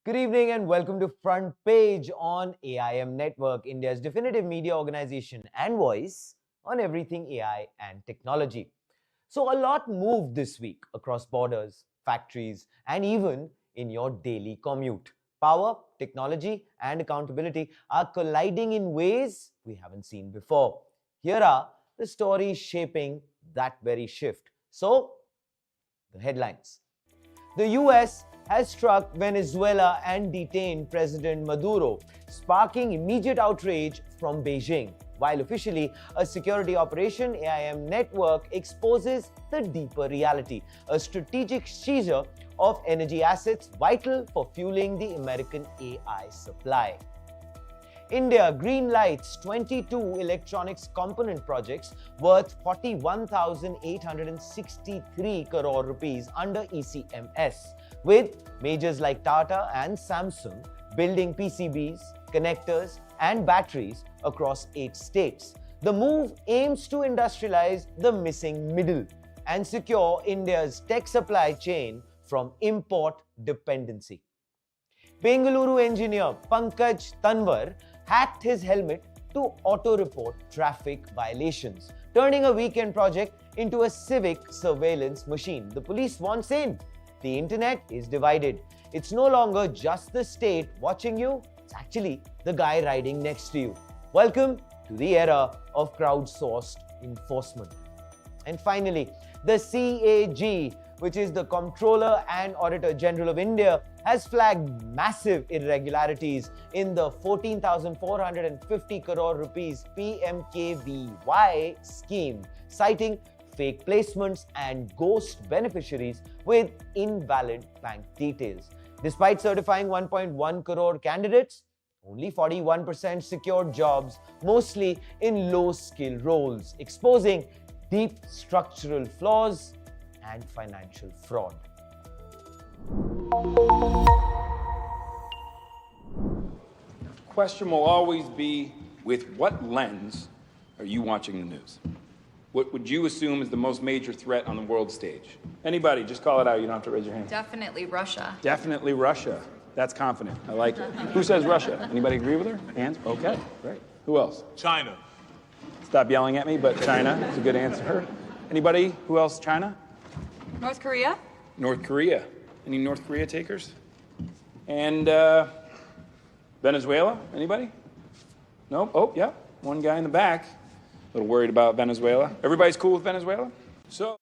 Good evening and welcome to Front Page on AIM Network, India's definitive media organization and voice on everything AI and technology. So a lot moved this week across borders, factories, and even in your daily commute. Power, technology, and accountability are colliding in ways we haven't seen before. Here are the stories shaping that very shift. So, the headlines. The US has struck Venezuela and detained President Maduro, sparking immediate outrage from Beijing. While officially a security operation, AIM Network exposes the deeper reality, a strategic seizure of energy assets vital for fueling the American AI supply. India greenlights 22 electronics component projects worth 41,863 crore rupees under ECMS, with majors like Tata and Samsung building PCBs, connectors, and batteries across 8 states. The move aims to industrialize the missing middle and secure India's tech supply chain from import dependency. Bengaluru engineer Pankaj Tanwar hacked his helmet to auto-report traffic violations, turning a weekend project into a Civic surveillance machine. The police wants in. The internet is divided. It's no longer just the state watching you, it's actually the guy riding next to you. Welcome to the era of crowdsourced enforcement. And finally, the CAG which is the Comptroller and Auditor General of India, has flagged massive irregularities in the 14,450 crore rupees PMKVY scheme, citing fake placements and ghost beneficiaries with invalid bank details. Despite certifying 1.1 crore candidates, only 41% secured jobs, mostly in low-skill roles, exposing deep structural flaws and financial fraud. The question will always be, with what lens are you watching the news? What would you assume is the most major threat on the world stage? Anybody, just call it out. You don't have to raise your hand. Definitely Russia. Definitely Russia. That's confident. I like it. Who says Russia? Anybody agree with her? Hands? Okay, great. Who else? China. Stop yelling at me, but China is a good answer. Anybody? Who else? China? North Korea? North Korea. Any North Korea takers? And Venezuela? Anybody? No? Oh, yeah. One guy in the back. A little worried about Venezuela. Everybody's cool with Venezuela? So,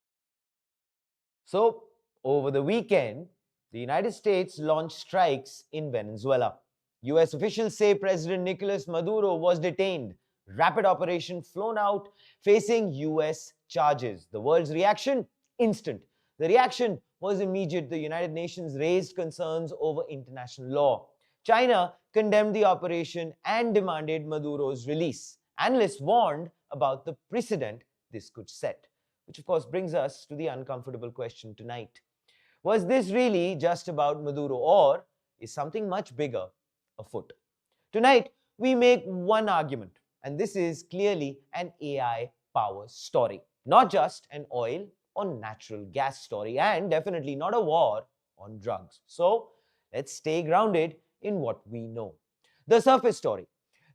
over the weekend, the United States launched strikes in Venezuela. US officials say President Nicolas Maduro was detained. Rapid operation flown out, facing US charges. The world's reaction? Instant. The reaction was immediate. The United Nations raised concerns over international law. China condemned the operation and demanded Maduro's release. Analysts warned about the precedent this could set, which of course brings us to the uncomfortable question tonight. Was this really just about Maduro, or is something much bigger afoot? Tonight, we make one argument, and this is clearly an AI power story, not just an oil or natural gas story, and definitely not a war on drugs. So, let's stay grounded in what we know. The surface story.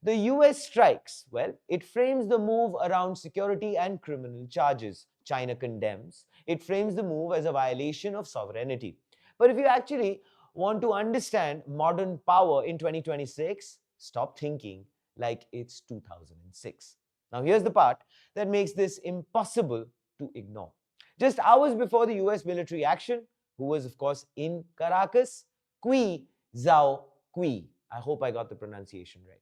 The US strikes, well, it frames the move around security and criminal charges. China condemns. It frames the move as a violation of sovereignty. But if you actually want to understand modern power in 2026, stop thinking like it's 2006. Now, here's the part that makes this impossible to ignore. Just hours before the US military action, who was, of course, in Caracas, Qui Zhao Qui, I hope I got the pronunciation right,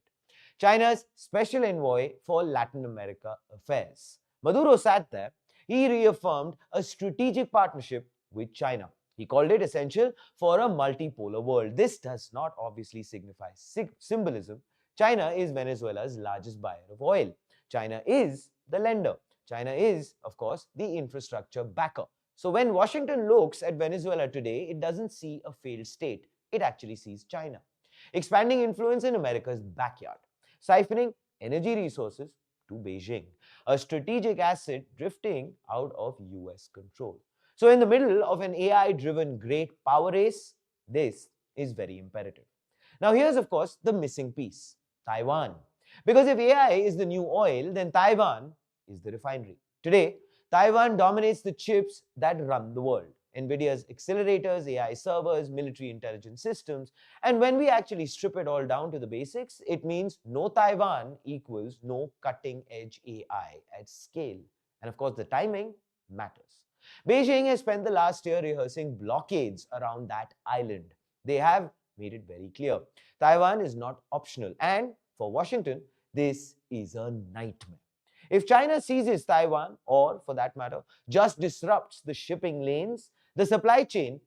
China's special envoy for Latin America affairs. Maduro sat there. He reaffirmed a strategic partnership with China. He called it essential for a multipolar world. This does not obviously signify symbolism. China is Venezuela's largest buyer of oil. China is the lender. China is, of course, the infrastructure backer. So when Washington looks at Venezuela today, it doesn't see a failed state. It actually sees China expanding influence in America's backyard, siphoning energy resources to Beijing, a strategic asset drifting out of US control. So in the middle of an AI-driven great power race, this is very imperative. Now here's, of course, the missing piece, Taiwan. Because if AI is the new oil, then Taiwan is the refinery. Today, Taiwan dominates the chips that run the world. NVIDIA's accelerators, AI servers, military intelligence systems. And when we actually strip it all down to the basics, it means no Taiwan equals no cutting-edge AI at scale. And of course, the timing matters. Beijing has spent the last year rehearsing blockades around that island. They have made it very clear. Taiwan is not optional. And for Washington, this is a nightmare. If China seizes Taiwan, or for that matter, just disrupts the shipping lanes, the supply chain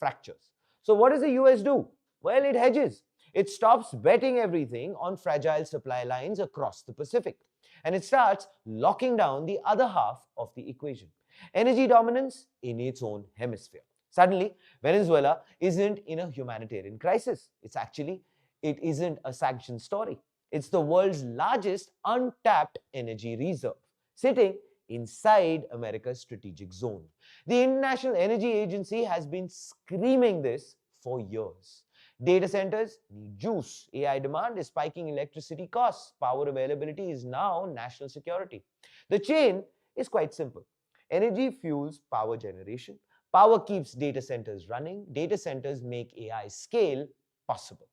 fractures. So what does the US do? Well, it hedges. It stops betting everything on fragile supply lines across the Pacific. And it starts locking down the other half of the equation. Energy dominance in its own hemisphere. Suddenly, Venezuela isn't in a humanitarian crisis. It isn't a sanction story. It's the world's largest untapped energy reserve, sitting inside America's strategic zone. The International Energy Agency has been screaming this for years. Data centers need juice. AI demand is spiking electricity costs. Power availability is now national security. The chain is quite simple. Energy fuels power generation. Power keeps data centers running. Data centers make AI scale possible.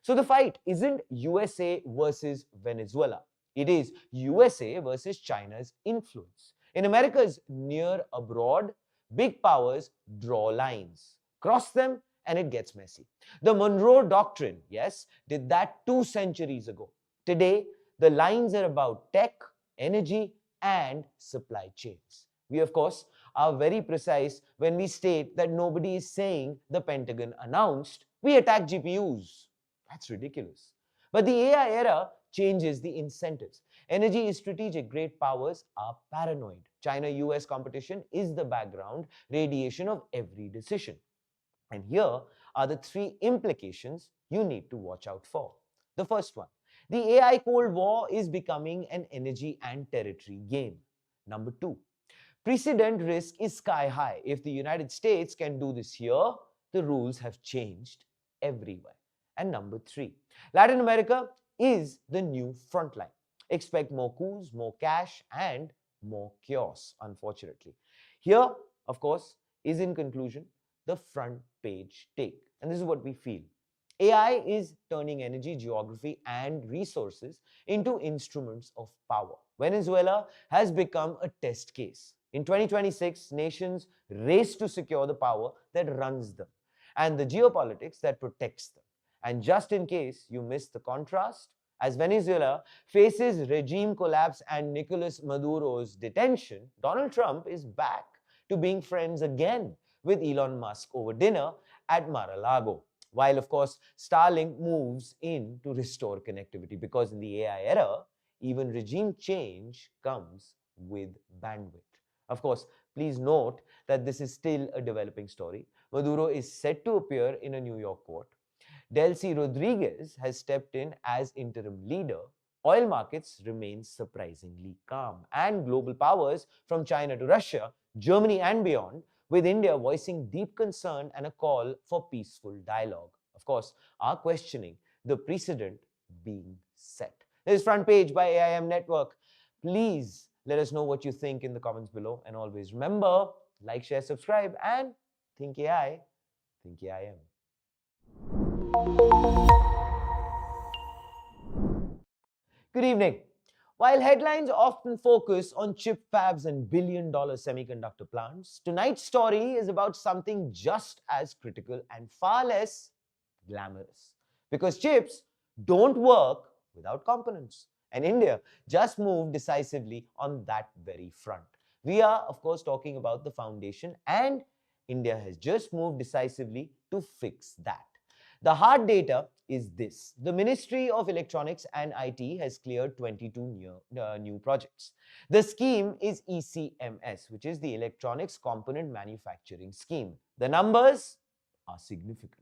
So the fight isn't USA versus Venezuela. It is USA versus China's influence. In America's near abroad, big powers draw lines, cross them, and it gets messy. The Monroe Doctrine, yes, did that 2 centuries ago. Today, the lines are about tech, energy, and supply chains. We, of course, are very precise when we state that nobody is saying the Pentagon announced we attack GPUs. That's ridiculous. But the AI era changes the incentives. Energy is strategic. Great powers are paranoid. China-US competition is the background radiation of every decision. And here are the 3 implications you need to watch out for. The first one, the AI Cold War is becoming an energy and territory game. Number 2, precedent risk is sky high. If the United States can do this here, the rules have changed everywhere. And number 3, Latin America is the new frontline. Expect more coups, more cash, and more chaos, unfortunately. Here, of course, is in conclusion the front page take. And this is what we feel. AI is turning energy, geography, and resources into instruments of power. Venezuela has become a test case. In 2026, nations race to secure the power that runs them and the geopolitics that protects them. And just in case you missed the contrast, as Venezuela faces regime collapse and Nicolas Maduro's detention, Donald Trump is back to being friends again with Elon Musk over dinner at Mar-a-Lago. While, of course, Starlink moves in to restore connectivity, because in the AI era, even regime change comes with bandwidth. Of course, please note that this is still a developing story. Maduro is set to appear in a New York court. Delcy Rodriguez has stepped in as interim leader. Oil markets remain surprisingly calm. And global powers from China to Russia, Germany and beyond, with India voicing deep concern and a call for peaceful dialogue. Of course, are questioning the precedent being set. This is Front Page by AIM Network. Please let us know what you think in the comments below. And always remember, like, share, subscribe, and think AI, think AIM. Good evening. While headlines often focus on chip fabs and billion-dollar semiconductor plants, tonight's story is about something just as critical and far less glamorous. Because chips don't work without components. And India just moved decisively on that very front. We are, of course, talking about the foundation, and India has just moved decisively to fix that. The hard data is this. The Ministry of Electronics and IT has cleared 22 new projects. The scheme is ECMS, which is the Electronics Component Manufacturing Scheme. The numbers are significant.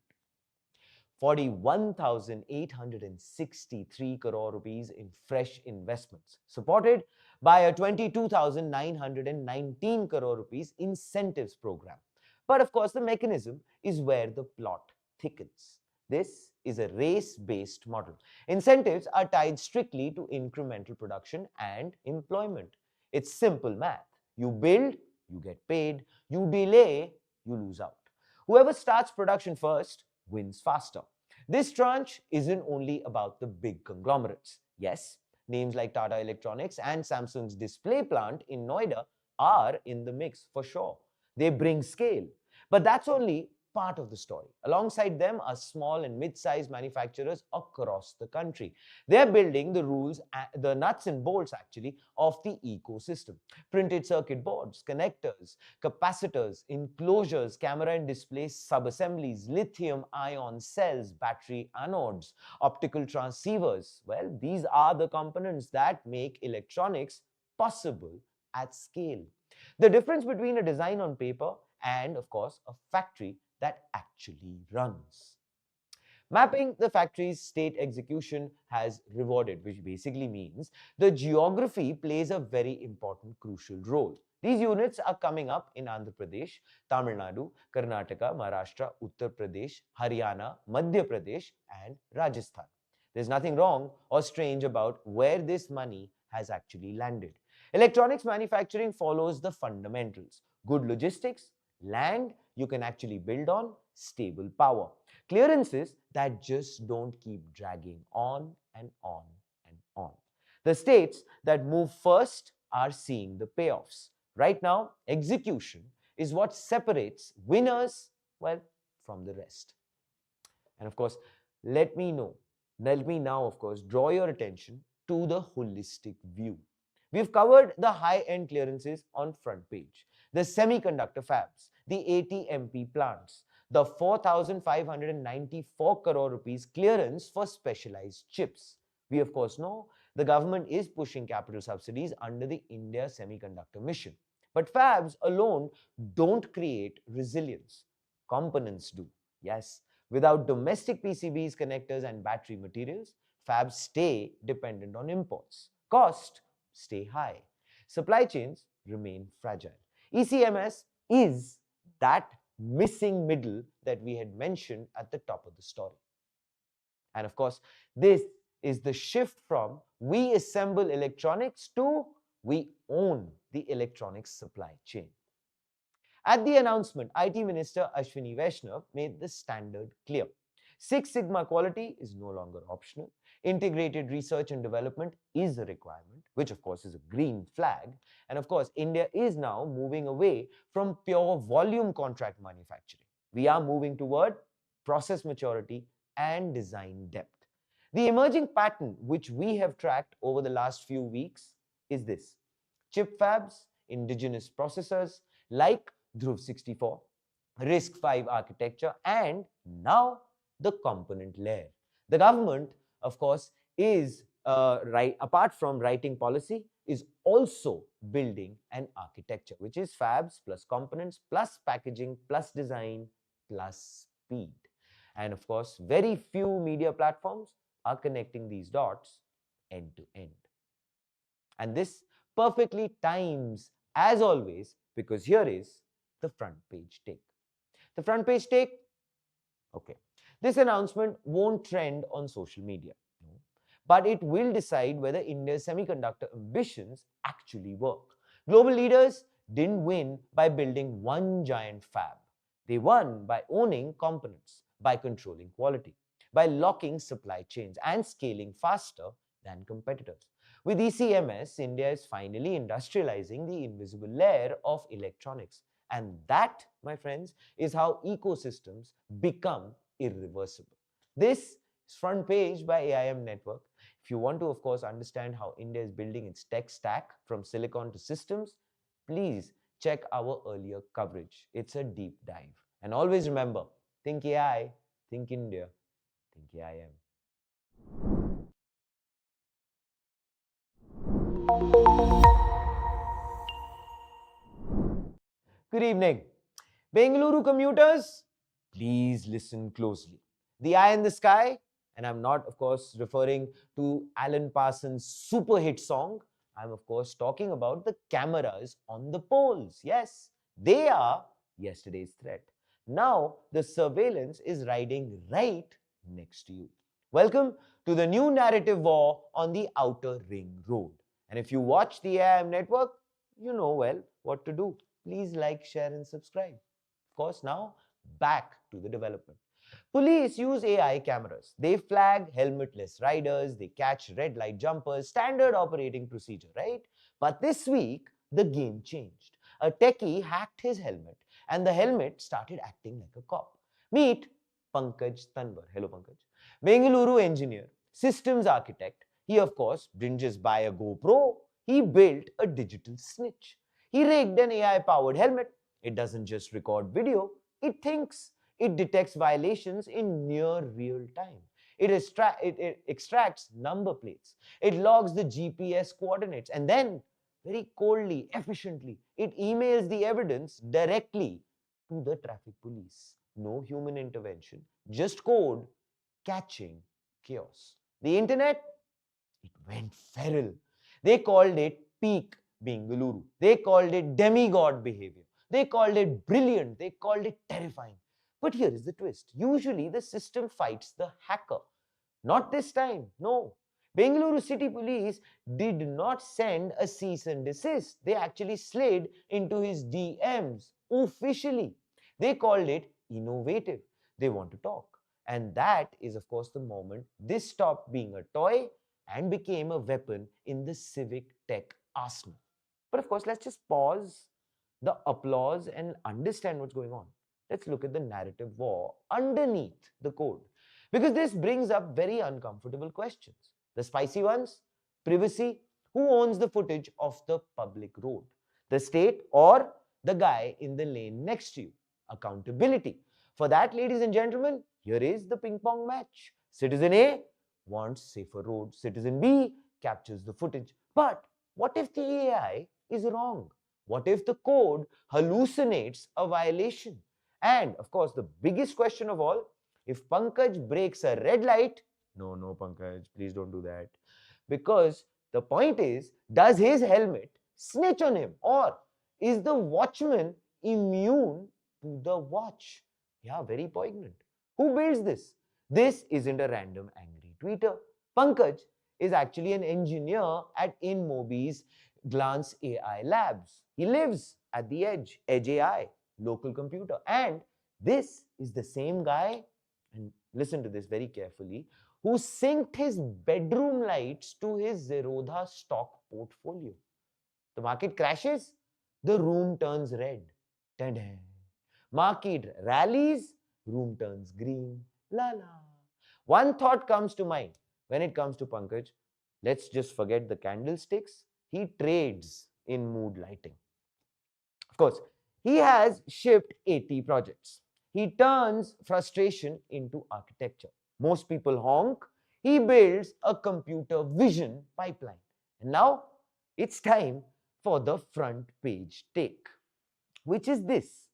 41,863 crore rupees in fresh investments, supported by a 22,919 crore rupees incentives program. But of course, the mechanism is where the plot thickens. This is a race-based model. Incentives are tied strictly to incremental production and employment. It's simple math. You build, you get paid. You delay, you lose out. Whoever starts production first wins faster. This tranche isn't only about the big conglomerates. Yes, names like Tata Electronics and Samsung's display plant in Noida are in the mix for sure. They bring scale. But that's only part of the story. Alongside them are small and mid-sized manufacturers across the country. They're building the rules, the nuts and bolts actually, of the ecosystem. Printed circuit boards, connectors, capacitors, enclosures, camera and display sub-assemblies, lithium-ion cells, battery anodes, optical transceivers. Well, these are the components that make electronics possible at scale. The difference between a design on paper and, of course, a factory that actually runs. Mapping the factory's state execution has rewarded, which basically means the geography plays a very important, crucial role. These units are coming up in Andhra Pradesh, Tamil Nadu, Karnataka, Maharashtra, Uttar Pradesh, Haryana, Madhya Pradesh, and Rajasthan. There's nothing wrong or strange about where this money has actually landed. Electronics manufacturing follows the fundamentals: good logistics, land you can actually build on, stable power. Clearances that just don't keep dragging on and on and on. The states that move first are seeing the payoffs. Right now, execution is what separates winners, well, from the rest. And of course, let me now, of course, draw your attention to the holistic view. We've covered the high-end clearances on front page, the semiconductor fabs, the ATMP plants, the 4,594 crore rupees clearance for specialized chips. We of course know the government is pushing capital subsidies under the India Semiconductor Mission. But fabs alone don't create resilience. Components do. Yes, without domestic PCBs, connectors, and battery materials, fabs stay dependent on imports. Costs stay high. Supply chains remain fragile. ECMS is that missing middle that we had mentioned at the top of the story. And of course, this is the shift from we assemble electronics to we own the electronics supply chain. At the announcement, IT Minister Ashwini Vaishnav made the standard clear. Six Sigma quality is no longer optional. Integrated research and development is a requirement, which of course is a green flag. And of course, India is now moving away from pure volume contract manufacturing. We are moving toward process maturity and design depth. The emerging pattern which we have tracked over the last few weeks is this: chip fabs, indigenous processors like Dhruv 64, RISC-V architecture, and now the component layer. The government, of course, is apart from writing policy, is also building an architecture, which is fabs plus components plus packaging plus design plus speed. And of course, very few media platforms are connecting these dots end to end. And this perfectly times, as always, because here is the front page take. The front page take, okay. This announcement won't trend on social media, no, but it will decide whether India's semiconductor ambitions actually work. Global leaders didn't win by building one giant fab. They won by owning components, by controlling quality, by locking supply chains and scaling faster than competitors. With ECMS, India is finally industrializing the invisible layer of electronics. And that, my friends, is how ecosystems become irreversible. This is Front Page by AIM Network. If you want to, of course, understand how India is building its tech stack from silicon to systems, please check our earlier coverage. It's a deep dive. And always remember, think AI, think India, think AIM. Good evening. Bengaluru commuters, please listen closely. The eye in the sky, and I'm not, of course, referring to Alan Parsons' super hit song. I'm, of course, talking about the cameras on the poles. Yes, they are yesterday's threat. Now, the surveillance is riding right next to you. Welcome to the new narrative war on the outer ring road. And if you watch the AIM network, you know well what to do. Please like, share, and subscribe. Of course, now back to the development. Police use AI cameras. They flag helmetless riders, they catch red light jumpers, standard operating procedure, right? But this week, the game changed. A techie hacked his helmet, and the helmet started acting like a cop. Meet Pankaj Tanwar. Hello, Pankaj. Bengaluru engineer, systems architect. He, of course, didn't just buy a GoPro, he built a digital snitch. He rigged an AI-powered helmet. It doesn't just record video, it thinks. It detects violations in near real time. It extracts number plates. It logs the GPS coordinates. And then, very coldly, efficiently, it emails the evidence directly to the traffic police. No human intervention, just code catching chaos. The internet, it went feral. They called it peak Bengaluru. They called it demigod behavior. They called it brilliant. They called it terrifying. But here is the twist. Usually the system fights the hacker. Not this time, no. Bengaluru City Police did not send a cease and desist. They actually slid into his DMs officially. They called it innovative. They want to talk. And that is, of course, the moment this stopped being a toy and became a weapon in the civic tech arsenal. But of course, let's just pause the applause and understand what's going on. Let's look at the narrative war underneath the code. Because this brings up very uncomfortable questions. The spicy ones: privacy. Who owns the footage of the public road? The state or the guy in the lane next to you? Accountability. For that, ladies and gentlemen, here is the ping pong match. Citizen A wants safer roads. Citizen B captures the footage. But what if the AI is wrong? What if the code hallucinates a violation? And of course, the biggest question of all, if Pankaj breaks a red light, no, Pankaj, please don't do that. Because the point is, does his helmet snitch on him? Or is the watchman immune to the watch? Yeah, very poignant. Who builds this? This isn't a random angry tweeter. Pankaj is actually an engineer at InMobi's Glance AI Labs. He lives at the Edge AI, local computer. And this is the same guy, and listen to this very carefully, who synced his bedroom lights to his Zerodha stock portfolio. The market crashes, the room turns red. Ta-da. Market rallies, room turns green. La la. One thought comes to mind when it comes to Pankaj. Let's just forget the candlesticks. He trades in mood lighting. Of course, he has shipped 80 projects. He turns frustration into architecture. Most people honk. He builds a computer vision pipeline. And now it's time for the front page take, which is this.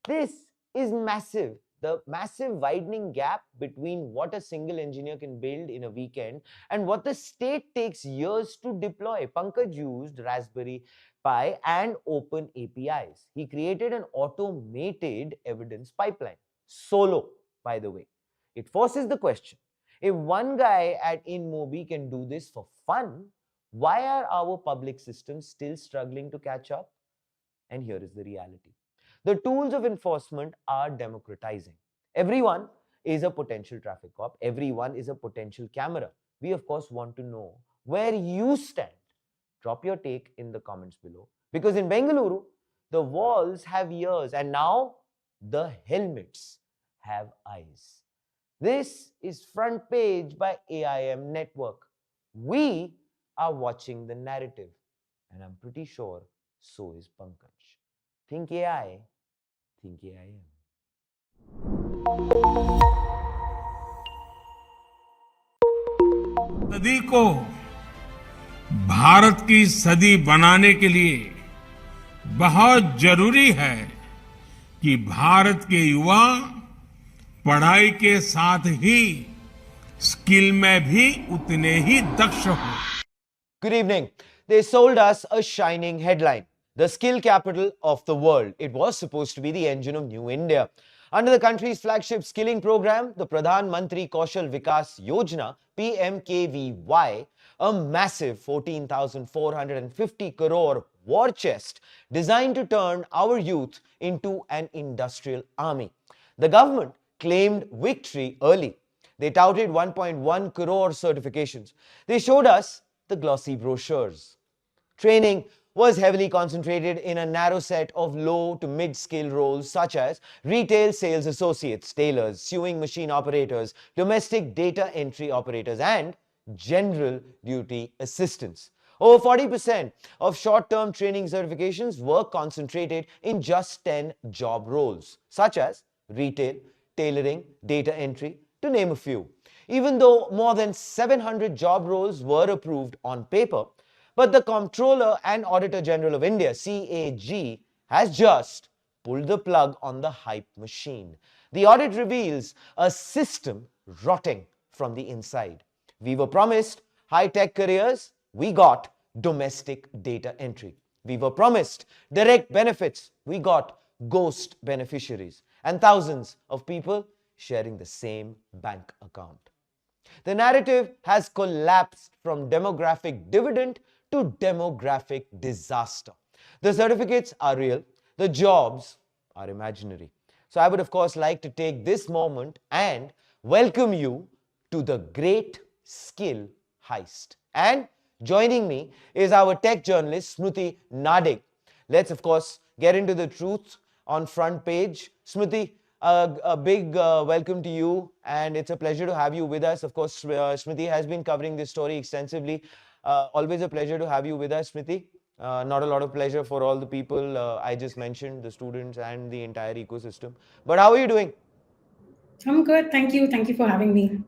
This is massive. The massive widening gap between what a single engineer can build in a weekend and what the state takes years to deploy. Pankaj used Raspberry Pi and open APIs. He created an automated evidence pipeline. Solo, by the way. It forces the question, if one guy at InMobi can do this for fun, why are our public systems still struggling to catch up? And here is the reality. The tools of enforcement are democratizing. Everyone is a potential traffic cop. Everyone is a potential camera. We, of course, want to know where you stand. Drop your take in the comments below. Because in Bengaluru, the walls have ears and now the helmets have eyes. This is Front Page by AIM Network. We are watching the narrative, and I'm pretty sure so is Pankaj. Think AI, think AIM. सदी को भारत की सदी बनाने के लिए बहुत जरूरी है कि भारत के युवा पढ़ाई के साथ ही स्किल में भी उतने ही दक्ष हों। Good evening. They sold us a shining headline. The skill capital of the world. It was supposed to be the engine of New India. Under the country's flagship skilling program, the Pradhan Mantri Kaushal Vikas Yojana, PMKVY, a massive 14,450 crore war chest designed to turn our youth into an industrial army. The government claimed victory early. They touted 1.1 crore certifications. They showed us the glossy brochures. Training was heavily concentrated in a narrow set of low to mid-skill roles such as retail sales associates, tailors, sewing machine operators, domestic data entry operators, and general duty assistants. Over 40% of short-term training certifications were concentrated in just 10 job roles, such as retail, tailoring, data entry, to name a few. Even though more than 700 job roles were approved on paper, but the Comptroller and Auditor General of India, CAG, has just pulled the plug on the hype machine. The audit reveals a system rotting from the inside. We were promised high-tech careers, we got domestic data entry. We were promised direct benefits, we got ghost beneficiaries, and thousands of people sharing the same bank account. The narrative has collapsed from demographic dividend to demographic disaster. The certificates are real, the jobs are imaginary. So I would of course like to take this moment and welcome you to the great skill heist. And joining me is our tech journalist Smruti Nadig. Let's of course get into the truth on front page. Smriti, a big welcome to you, and it's a pleasure to have you with us. Of course, Smriti has been covering this story extensively. Always a pleasure to have you with us, Smriti. Not a lot of pleasure for all the people I just mentioned, the students and the entire ecosystem. But how are you doing? I'm good. Thank you. Thank you for having me.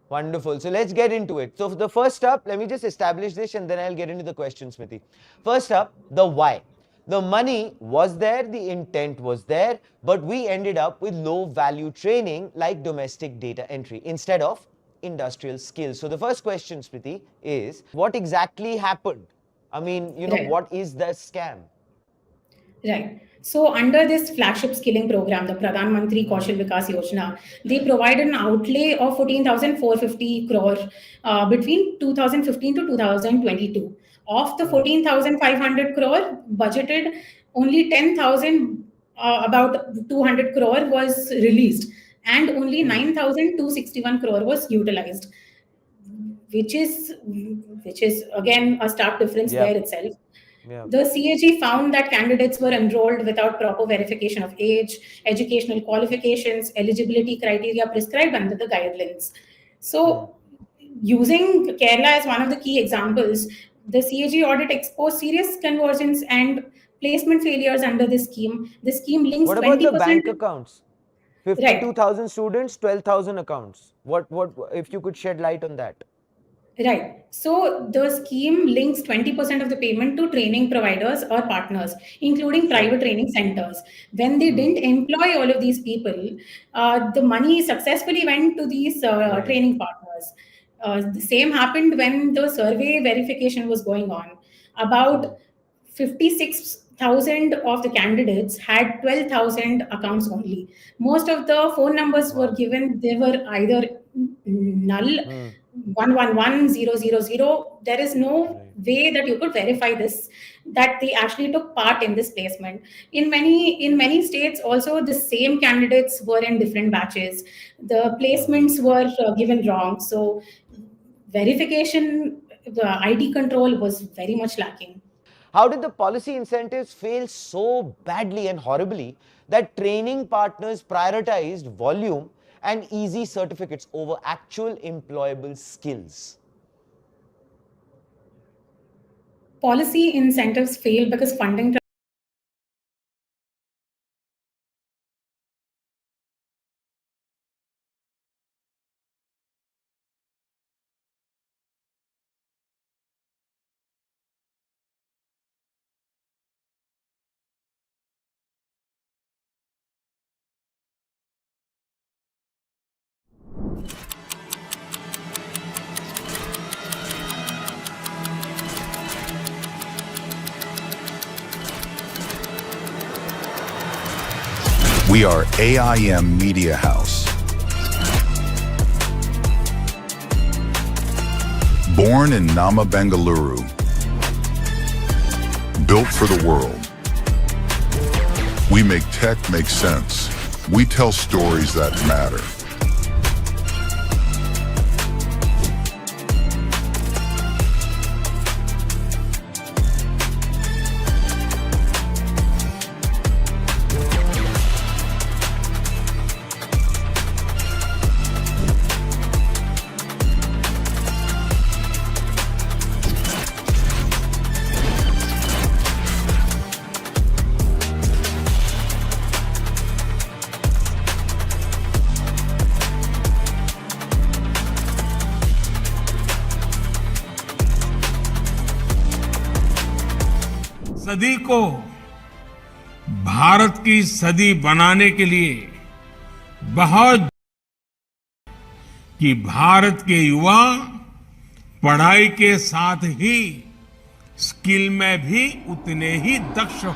Wonderful. So let's get into it. So the first up, let me just establish this and then I'll get into the question, Smriti. First up, the why. The money was there, the intent was there, but we ended up with low value training like domestic data entry instead of industrial skills. So the first question, Smriti, is what exactly happened? I mean, Right. what is the scam? Right. So under this flagship skilling program, the Pradhan Mantri Kaushal Vikas Yojana, they provided an outlay of 14,450 crore between 2015 to 2022. Of the 14,500 crore budgeted, only 10,000, about 200 crore was released, and only 9,261 crore was utilized, which is again a stark difference Yeah. there itself. Yeah. The CAG found that candidates were enrolled without proper verification of age, educational qualifications, eligibility criteria prescribed under the guidelines. So, using Kerala as one of the key examples, the CAG audit exposed serious conversions and placement failures under this scheme. The scheme links What about the 20%. bank accounts? Right. 52,000 students, 12,000 accounts. What if you could shed light on that? Right. So the scheme links 20% of the payment to training providers or partners, including private training centers. When they didn't employ all of these people, the money successfully went to these training partners. The same happened when the survey verification was going on. About 56,000 of the candidates had 12,000 accounts only. Most of the phone numbers were given, they were either null, 111000. There is no way that you could verify this, that they actually took part in this placement. In many states also, the same candidates were in different batches. The placements were given wrong. So verification, the ID control was very much lacking. How did the policy incentives fail so badly and horribly that training partners prioritized volume and easy certificates over actual employable skills? Policy incentives fail because funding We are AIM Media House. Born in Nama, Bengaluru. Built for the world. We make tech make sense. We tell stories that matter. सदी को भारत की सदी बनाने के लिए बहुत कि भारत के युवा पढ़ाई के साथ ही स्किल में भी उतने ही दक्ष हो.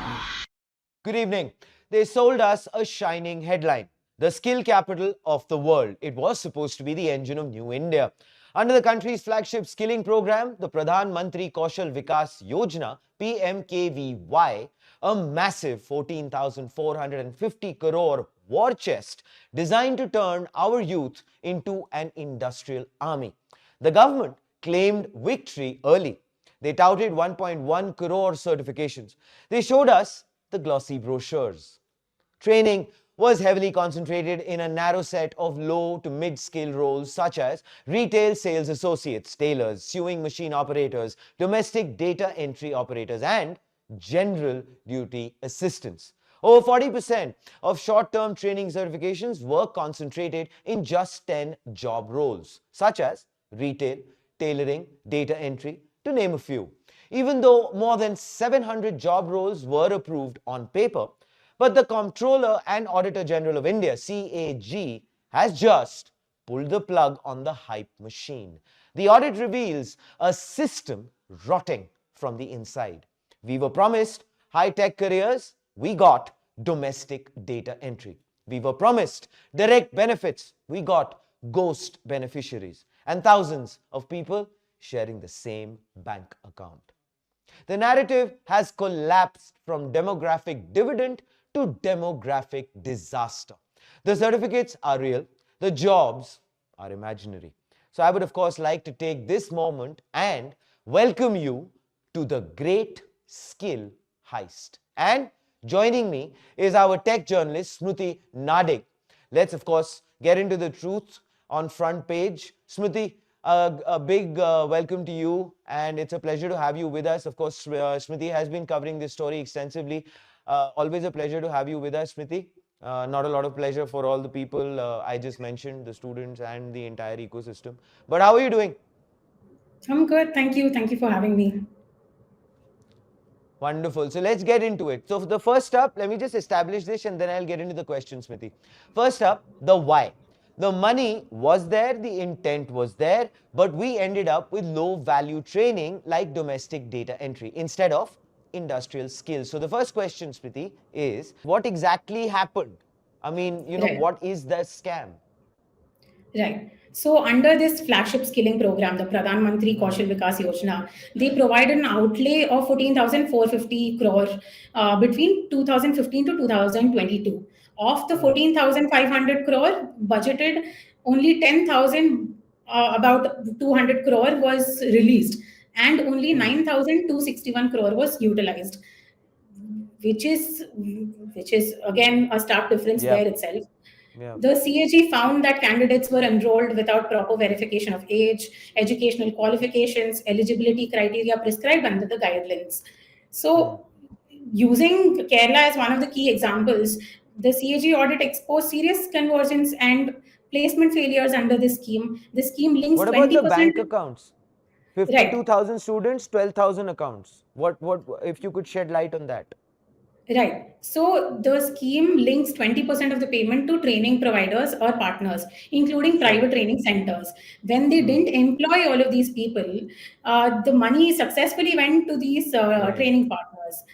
Good evening. They sold us a shining headline. The skill capital of the world. It was supposed to be the engine of New India. Under the country's flagship skilling program, the Pradhan Mantri Kaushal Vikas Yojana, PMKVY, a massive 14,450 crore war chest designed to turn our youth into an industrial army. The government claimed victory early. They touted 1.1 crore certifications. They showed us the glossy brochures. Training was heavily concentrated in a narrow set of low to mid-skill roles such as retail sales associates, tailors, sewing machine operators, domestic data entry operators, and general duty assistants. Over 40% of short-term training certifications were concentrated in just 10 job roles, such as retail, tailoring, data entry, to name a few. Even though more than 700 job roles were approved on paper, but the Comptroller and Auditor General of India, CAG, has just pulled the plug on the hype machine. The audit reveals a system rotting from the inside. We were promised high-tech careers, we got domestic data entry. We were promised direct benefits, we got ghost beneficiaries, and thousands of people sharing the same bank account. The narrative has collapsed from demographic dividend to demographic disaster. The certificates are real, the jobs are imaginary. So I would of course like to take this moment and welcome you to the great skill heist. And joining me is our tech journalist Smriti Nadig. Let's of course get into the truth on front page. Smriti, a big welcome to you, and it's a pleasure to have you with us. Of course, Smriti has been covering this story extensively. Always a pleasure to have you with us, Smriti. Not a lot of pleasure for all the people I just mentioned, the students and the entire ecosystem. But how are you doing? I'm good. Thank you. Thank you for having me. Wonderful. So let's get into it. So the first up, let me just establish this and then I'll get into the questions, Smriti. First up, the why. The money was there, the intent was there, but we ended up with low value training like domestic data entry instead of industrial skills. So the first question, Smriti, is what exactly happened? I mean, Right. what is the scam? Right. So under this flagship skilling program, the Pradhan Mantri Kaushal Vikas Yojana, they provided an outlay of 14,450 crore between 2015 to 2022. Of the 14,500 crore budgeted, only 10,000, about 200 crore was released, and only 9,261 crore was utilized, which is again a stark difference Yeah. there itself. Yeah. The CAG found that candidates were enrolled without proper verification of age, educational qualifications, eligibility criteria prescribed under the guidelines. So, using Kerala as one of the key examples, the CAG audit exposed serious conversions and placement failures under this scheme. The scheme links What about the 20%. bank accounts? Right. 52,000 students, 12,000 accounts. What, if you could shed light on that? Right. So the scheme links 20% of the payment to training providers or partners, including private training centers. When they didn't employ all of these people, the money successfully went to these training partners.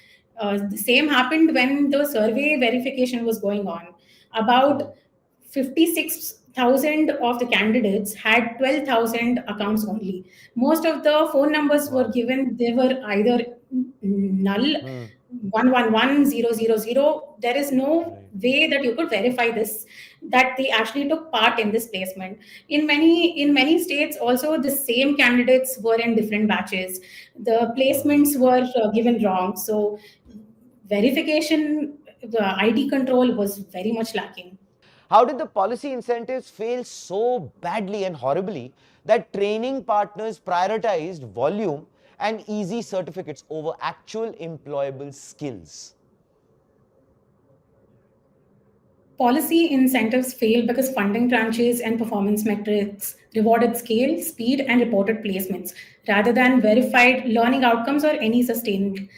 The same happened when the survey verification was going on. About 56,000 of the candidates had 12,000 accounts only. Most of the phone numbers were given, they were either null, 111000. There is no way that you could verify this, that they actually took part in this placement. In many states also, the same candidates were in different batches. The placements were given wrong. So verification, the ID control was very much lacking. How did the policy incentives fail so badly and horribly that training partners prioritized volume and easy certificates over actual employable skills? Policy incentives failed because funding tranches and performance metrics rewarded scale, speed, and reported placements rather than verified learning outcomes or any sustained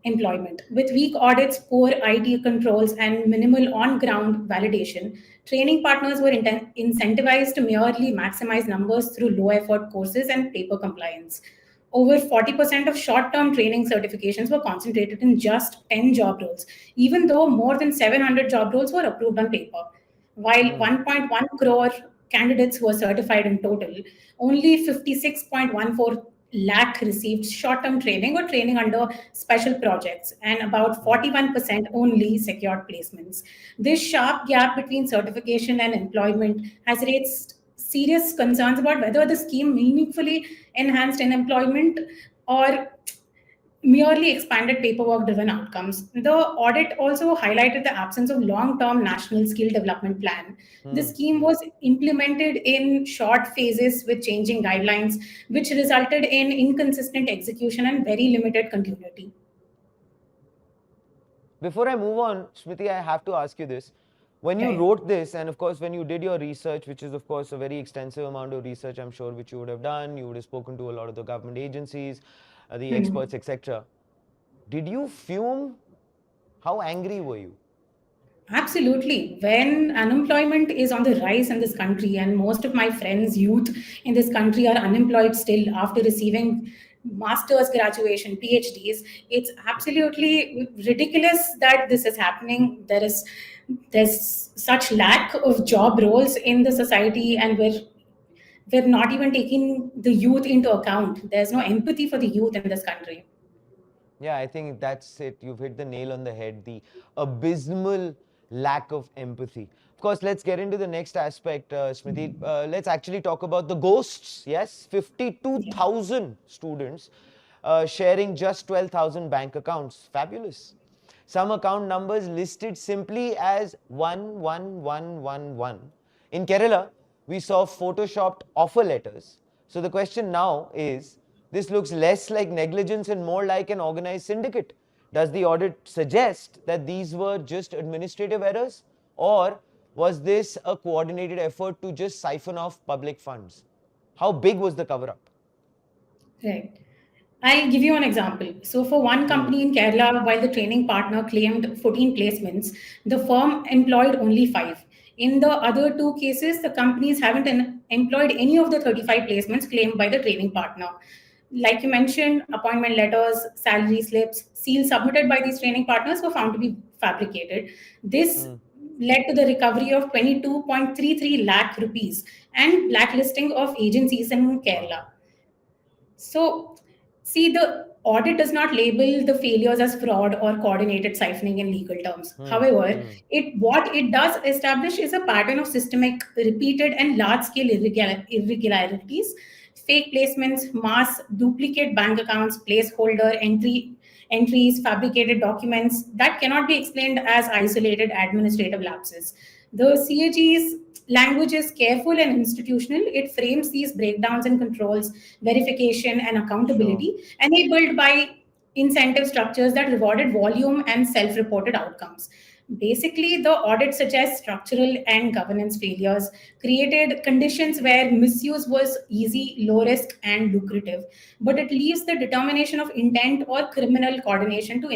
employment. With weak audits, poor IT controls, and minimal on-ground validation, training partners were incentivized to merely maximize numbers through low-effort courses and paper compliance. Over 40% of short-term training certifications were concentrated in just 10 job roles, even though more than 700 job roles were approved on paper. While 1.1 crore candidates were certified in total, only 56.14 lakh received short-term training or training under special projects, and about 41% only secured placements. This sharp gap between certification and employment has raised serious concerns about whether the scheme meaningfully enhanced unemployment or merely expanded paperwork-driven outcomes. The audit also highlighted the absence of long-term national skill development plan. The scheme was implemented in short phases with changing guidelines, which resulted in inconsistent execution and very limited continuity. Before I move on, Smriti, I have to ask you this. When you wrote this, and of course, when you did your research, which is of course a very extensive amount of research, I'm sure, which you would have done, you would have spoken to a lot of the government agencies, the experts, etc. Did you fume? How angry were you? Absolutely. When unemployment is on the rise in this country, and most of my friends, youth in this country, are unemployed still after receiving master's graduation, PhDs, it's absolutely ridiculous that this is happening. There's such lack of job roles in the society, and we're not even taking the youth into account. There's no empathy for the youth in this country. Yeah, I think that's it. You've hit the nail on the head. The abysmal lack of empathy. Of course, let's get into the next aspect, Smriti. Let's actually talk about the ghosts. Yes, 52,000 students sharing just 12,000 bank accounts. Fabulous. Some account numbers listed simply as 11111. In Kerala, we saw photoshopped offer letters. So the question now is, this looks less like negligence and more like an organized syndicate. Does the audit suggest that these were just administrative errors, or was this a coordinated effort to just siphon off public funds? How big was the cover-up? Right. I'll give you an example. So, for one company in Kerala, while the training partner claimed 14 placements, the firm employed only 5. In the other two cases, the companies haven't employed any of the 35 placements claimed by the training partner. Like you mentioned, appointment letters, salary slips, seals submitted by these training partners were found to be fabricated. This led to the recovery of 22.33 lakh rupees and blacklisting of agencies in Kerala. So, see, the audit does not label the failures as fraud or coordinated siphoning in legal terms. However, what it does establish is a pattern of systemic, repeated, and large-scale irregularities, fake placements, mass duplicate bank accounts, placeholder entries, fabricated documents that cannot be explained as isolated administrative lapses. The CAG's language is careful and institutional. It frames these breakdowns in controls, verification, and accountability, enabled by incentive structures that rewarded volume and self-reported outcomes. Basically, the audit suggests structural and governance failures created conditions where misuse was easy, low risk, and lucrative, but it leaves the determination of intent or criminal coordination to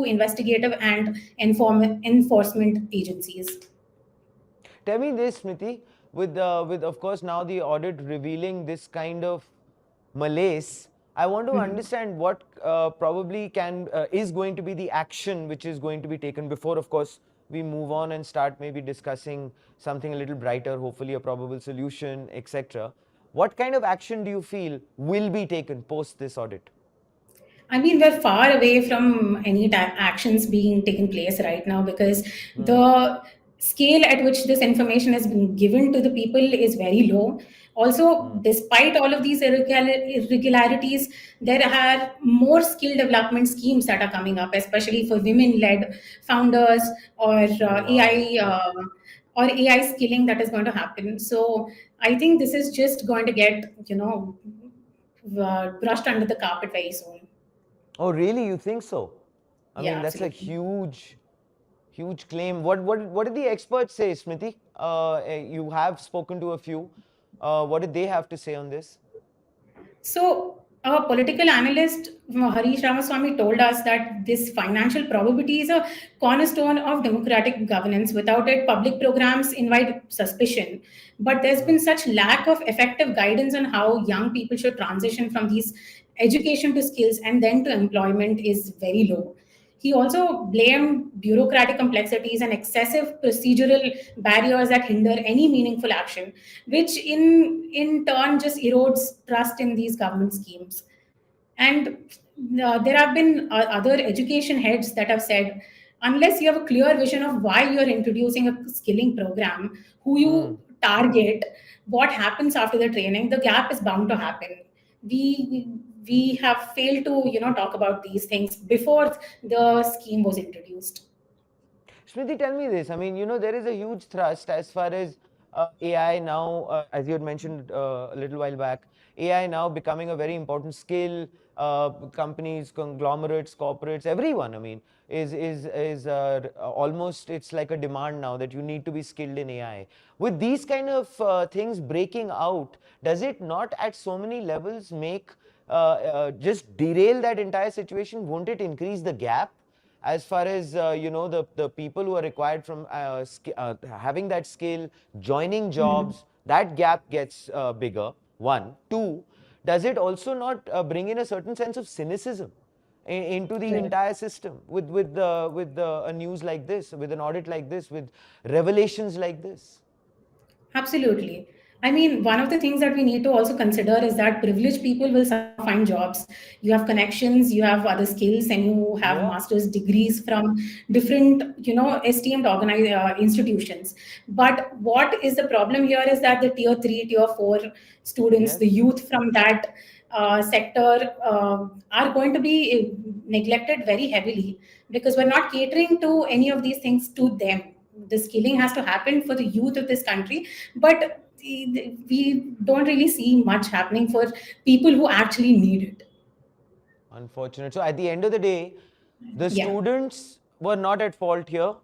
investigative and enforcement agencies. Tell me this, Smriti, with of course now the audit revealing this kind of malaise, I want to understand what probably is going to be the action which is going to be taken before, of course, we move on and start maybe discussing something a little brighter, hopefully a probable solution, etc. What kind of action do you feel will be taken post this audit? I mean, we're far away from any actions being taken place right now, because the scale at which this information has been given to the people is very low. Also, despite all of these irregularities, there are more skill development schemes that are coming up, especially for women-led founders or AI skilling that is going to happen. So I think this is just going to get, brushed under the carpet very soon. Oh, really? You think so? I mean, that's Absolutely. a huge claim. What did the experts say, Smriti? You have spoken to a few. What did they have to say on this? So, a political analyst, Harish Ramaswamy, told us that this financial probability is a cornerstone of democratic governance. Without it, public programs invite suspicion. But there's been such lack of effective guidance on how young people should transition from these education to skills and then to employment is very low. He also blamed bureaucratic complexities and excessive procedural barriers that hinder any meaningful action, which in turn just erodes trust in these government schemes. And there have been other education heads that have said, unless you have a clear vision of why you're introducing a skilling program, who you target, what happens after the training, the gap is bound to happen. We we have failed to, talk about these things before the scheme was introduced. Smriti, tell me this. I mean, there is a huge thrust as far as AI now, as you had mentioned a little while back, AI now becoming a very important skill. Companies, conglomerates, corporates, everyone, I mean, is almost, it's like a demand now that you need to be skilled in AI. With these kind of things breaking out, does it not at so many levels make just derail that entire situation? Won't it increase the gap? As far as the people who are required from having that skill, joining jobs, that gap gets bigger. One, two, does it also not bring in a certain sense of cynicism into the entire system with a news like this, with an audit like this, with revelations like this? Absolutely. I mean, one of the things that we need to also consider is that privileged people will somehow find jobs. You have connections, you have other skills, and you have Yeah. master's degrees from different, esteemed institutions. But what is the problem here is that the tier 3, tier 4 students, Yes. the youth from that sector are going to be neglected very heavily because we're not catering to any of these things to them. The skilling has to happen for the youth of this country, but we don't really see much happening for people who actually need it. Unfortunate. So at the end of the day, the Yeah, students were not at fault here,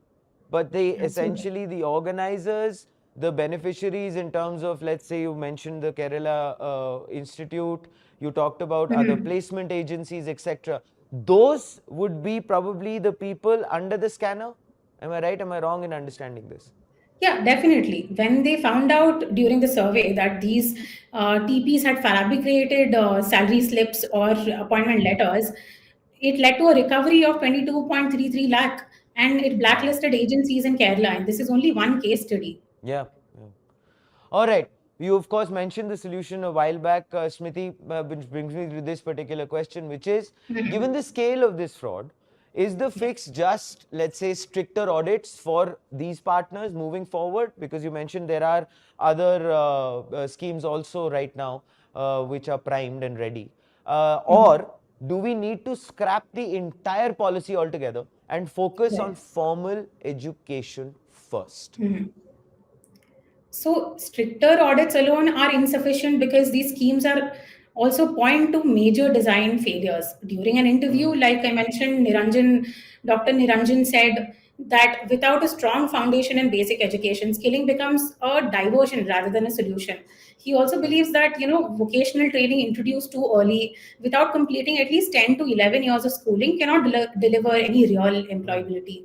but they absolutely. essentially, the organizers, the beneficiaries in terms of, let's say you mentioned the Kerala Institute, you talked about other placement agencies, etc. Those would be probably the people under the scanner. Am I right? Am I wrong in understanding this? Yeah, definitely. When they found out during the survey that these TPs had fabricated salary slips or appointment letters, it led to a recovery of 22.33 lakh, and it Wow. blacklisted agencies in Kerala. And this is only one case study. Yeah. Yeah. All right. You, of course, mentioned the solution a while back, Smriti, which brings me to this particular question, which is, given the scale of this fraud, is the fix just, let's say, stricter audits for these partners moving forward? Because you mentioned there are other schemes also right now which are primed and ready. Or do we need to scrap the entire policy altogether and focus on Right. formal education first? So stricter audits alone are insufficient because these schemes are also point to major design failures. During an interview, like I mentioned, Dr. Niranjan said that without a strong foundation in basic education, skilling becomes a diversion rather than a solution. He also believes that vocational training introduced too early without completing at least 10 to 11 years of schooling cannot deliver any real employability.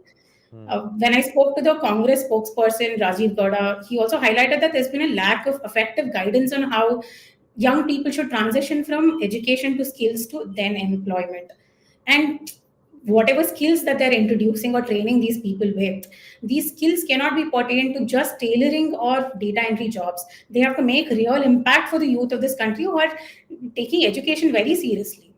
When I spoke to the Congress spokesperson, Rajiv Gowda, he also highlighted that there's been a lack of effective guidance on how young people should transition from education to skills to then employment. And whatever skills that they're introducing or training these people with, these skills cannot be pertained to just tailoring or data entry jobs. They have to make real impact for the youth of this country who are taking education very seriously.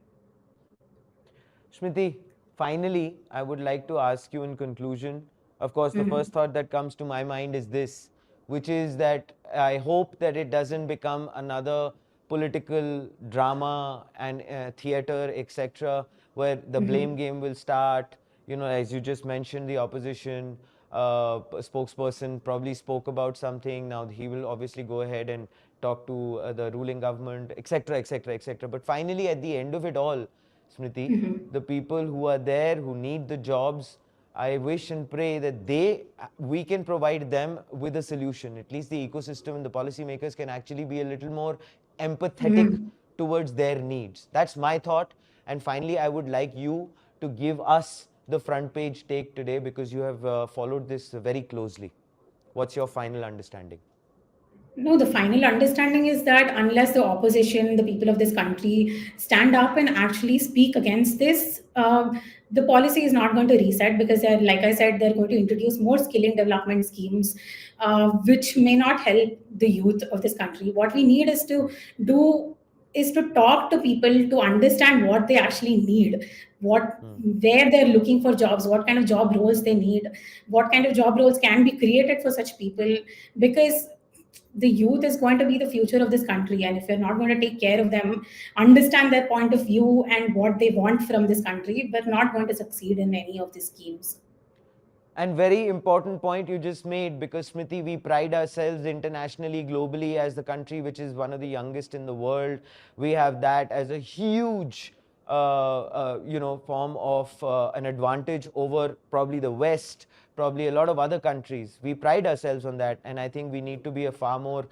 Smriti, finally, I would like to ask you in conclusion. Of course, the first thought that comes to my mind is this, which is that I hope that it doesn't become another political drama and theater, etc., where the blame game will start. As you just mentioned, the opposition spokesperson probably spoke about something. Now he will obviously go ahead and talk to the ruling government, etc., etc., etc. But finally, at the end of it all, Smriti, the people who are there, who need the jobs, I wish and pray that we can provide them with a solution. At least the ecosystem and the policymakers can actually be a little more empathetic towards their needs. That's my thought. And finally, I would like you to give us the front page take today, because you have followed this very closely. What's your final understanding? No, the final understanding is that unless the opposition, the people of this country, stand up and actually speak against this, the policy is not going to reset because, like I said, they're going to introduce more skilling development schemes, which may not help the youth of this country. What we need do is to talk to people to understand what they actually need, where they're looking for jobs, what kind of job roles they need, what kind of job roles can be created for such people, because the youth is going to be the future of this country, and if you're not going to take care of them, understand their point of view and what they want from this country, we're not going to succeed in any of these schemes. And very important point you just made, because Smriti, we pride ourselves internationally, globally, as the country which is one of the youngest in the world. We have that as a huge form of an advantage over probably the West, probably a lot of other countries. We pride ourselves on that, and I think we need to be a far more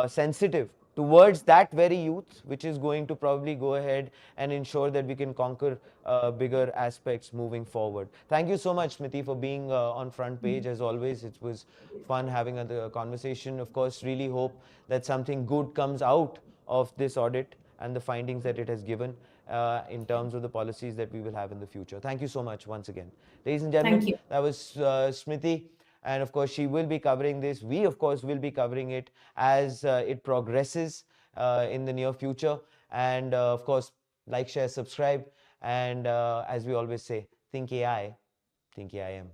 sensitive towards that very youth, which is going to probably go ahead and ensure that we can conquer bigger aspects moving forward. Thank you so much, Smriti, for being on Front Page. As always, it was fun having a conversation. Of course, really hope that something good comes out of this audit and the findings that it has given in terms of the policies that we will have in the future. Thank you so much once again. Ladies and gentlemen, Thank you. that was Smriti. And of course, she will be covering this. We, of course, will be covering it as it progresses in the near future. And of course, like, share, subscribe. And as we always say, think AI, think AIM.